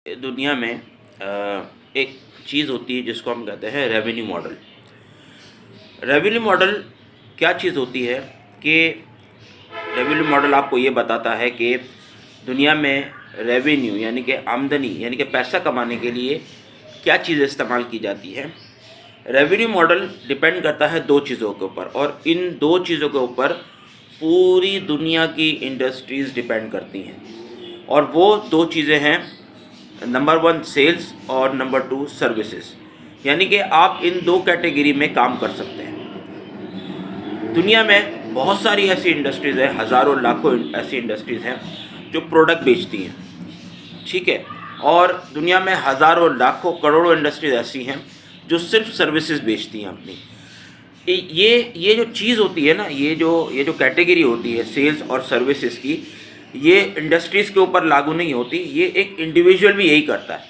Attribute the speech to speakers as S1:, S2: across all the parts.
S1: दुनिया में एक चीज़ होती है जिसको हम कहते हैं रेवेन्यू मॉडल। रेवेन्यू मॉडल क्या चीज़ होती है कि रेवेन्यू मॉडल आपको ये बताता है कि दुनिया में रेवेन्यू यानी कि आमदनी यानी कि पैसा कमाने के लिए क्या चीज़ें इस्तेमाल की जाती है। रेवेन्यू मॉडल डिपेंड करता है दो चीज़ों के ऊपर, और इन दो चीज़ों के ऊपर पूरी दुनिया की इंडस्ट्रीज़ डिपेंड करती हैं। और वो दो चीज़ें हैं, नंबर 1 सेल्स और नंबर 2 सर्विसेज। यानी कि आप इन दो कैटेगरी में काम कर सकते हैं। दुनिया में बहुत सारी ऐसी इंडस्ट्रीज़ हैं, हज़ारों लाखों ऐसी इंडस्ट्रीज़ हैं जो प्रोडक्ट बेचती हैं, ठीक है। और दुनिया में हज़ारों लाखों करोड़ों इंडस्ट्रीज़ ऐसी हैं जो सिर्फ सर्विसेज बेचती हैं अपनी। ये जो चीज़ होती है ना, ये जो कैटेगरी होती है सेल्स और सर्विसेज की, ये इंडस्ट्रीज़ के ऊपर लागू नहीं होती, ये एक इंडिविजुअल भी यही करता है।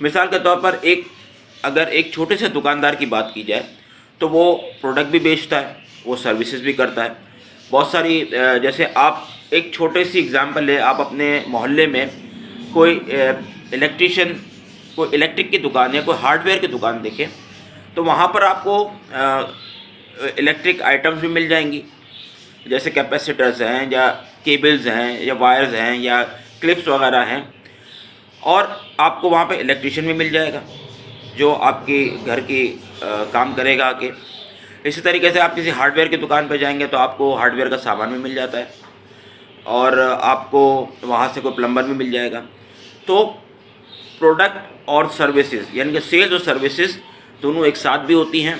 S1: मिसाल के तौर पर अगर एक छोटे से दुकानदार की बात की जाए तो वो प्रोडक्ट भी बेचता है, वो सर्विसेज भी करता है। बहुत सारी जैसे आप एक छोटे सी एग्जांपल ले, आप अपने मोहल्ले में कोई इलेक्ट्रिशियन, कोई इलेक्ट्रिक की दुकान या कोई हार्डवेयर की दुकान देखें तो वहाँ पर आपको इलेक्ट्रिक आइटम्स भी मिल जाएंगी, जैसे कैपेसिटर्स हैं या केबल्स हैं या वायर्स हैं या क्लिप्स वगैरह हैं। और आपको वहाँ पे इलेक्ट्रिशियन भी मिल जाएगा जो आपके घर की काम करेगा आके। इसी तरीके से आप किसी हार्डवेयर की दुकान पे जाएंगे तो आपको हार्डवेयर का सामान भी मिल जाता है, और आपको वहाँ से कोई प्लम्बर भी मिल जाएगा। तो प्रोडक्ट और सर्विसेज यानी कि सेल्स और सर्विसेज दोनों एक साथ भी होती हैं,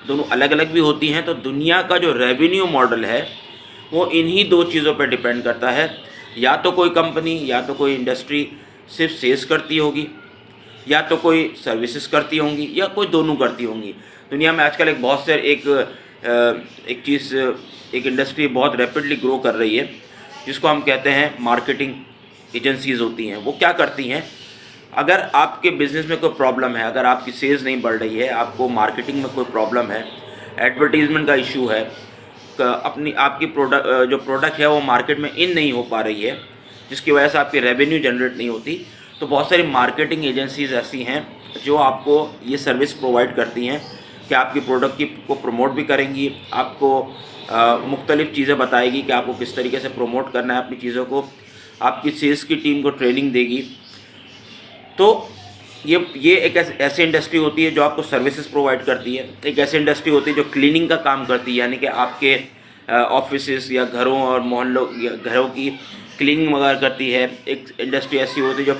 S1: दोनों अलग अलग भी होती हैं। तो दुनिया का जो रेवेन्यू मॉडल है वो इन्हीं दो चीज़ों पर डिपेंड करता है। या तो कोई कंपनी या तो कोई इंडस्ट्री सिर्फ सेल्स करती होगी, या तो कोई सर्विसेज करती होंगी, या कोई दोनों करती होंगी। दुनिया में आजकल एक इंडस्ट्री बहुत रैपिडली ग्रो कर रही है जिसको हम कहते हैं मार्केटिंग एजेंसीज़ होती हैं। वो क्या करती हैं, अगर आपके बिज़नेस में कोई प्रॉब्लम है, अगर आपकी सेल्स नहीं बढ़ रही है, आपको मार्केटिंग में कोई प्रॉब्लम है, एडवर्टीज़मेंट का इशू है, आपकी प्रोडक्ट है वो मार्केट में इन नहीं हो पा रही है, जिसकी वजह से आपकी रेवेन्यू जनरेट नहीं होती, तो बहुत सारी मार्केटिंग एजेंसीज़ ऐसी हैं जो आपको ये सर्विस प्रोवाइड करती हैं कि आपकी प्रोडक्ट को प्रमोट भी करेंगी, आपको मुख्तलिफ़ चीज़ें बताएगी कि आपको किस तरीके से प्रमोट करना है अपनी चीज़ों को, आपकी सेल्स की टीम को ट्रेनिंग देगी। तो ये एक ऐसी इंडस्ट्री होती है जो आपको सर्विसेज प्रोवाइड करती है। एक ऐसी इंडस्ट्री होती है जो क्लीनिंग का काम करती है, यानी कि आपके ऑफिसेज या घरों और मोहल्लों या घरों की क्लीनिंग वगैरह करती है। एक इंडस्ट्री ऐसी होती है जो